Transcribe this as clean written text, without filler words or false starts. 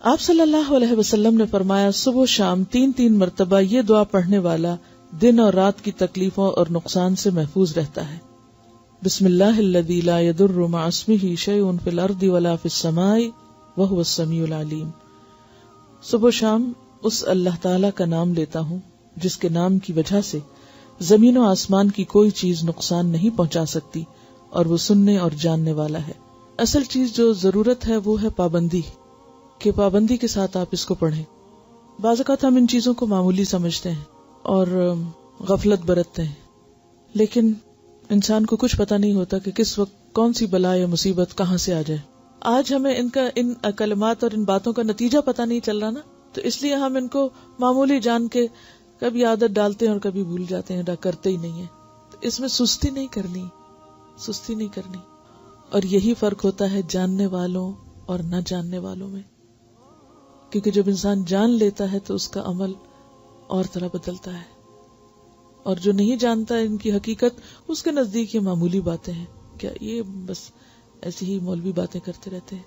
آپ صلی اللہ علیہ وسلم نے فرمایا صبح و شام 3 مرتبہ یہ دعا پڑھنے والا دن اور رات کی تکلیفوں اور نقصان سے محفوظ رہتا ہے. بسم اللہ الذی لا یضر مع اسمہ شیء فی الارض ولا فی السماء وہو السمیع العلیم. صبح و شام اس اللہ تعالی کا نام لیتا ہوں جس کے نام کی وجہ سے زمین و آسمان کی کوئی چیز نقصان نہیں پہنچا سکتی اور وہ سننے اور جاننے والا ہے. اصل چیز جو ضرورت ہے وہ ہے پابندی، کہ پابندی کے ساتھ آپ اس کو پڑھیں. بعض اوقات ہم ان چیزوں کو معمولی سمجھتے ہیں اور غفلت برتتے ہیں، لیکن انسان کو کچھ پتہ نہیں ہوتا کہ کس وقت کون سی بلا یا مصیبت کہاں سے آ جائے. آج ہمیں ان کلمات اور ان باتوں کا نتیجہ پتہ نہیں چل رہا نا، تو اس لیے ہم ان کو معمولی جان کے کبھی عادت ڈالتے ہیں اور کبھی بھول جاتے ہیں، کرتے ہی نہیں ہیں. تو اس میں سستی نہیں کرنی. اور یہی فرق ہوتا ہے جاننے والوں اور نہ جاننے والوں میں، کیونکہ جب انسان جان لیتا ہے تو اس کا عمل اور طرح بدلتا ہے، اور جو نہیں جانتا ان کی حقیقت اس کے نزدیک یہ معمولی باتیں ہیں، کیا یہ بس ایسی ہی مولوی باتیں کرتے رہتے ہیں.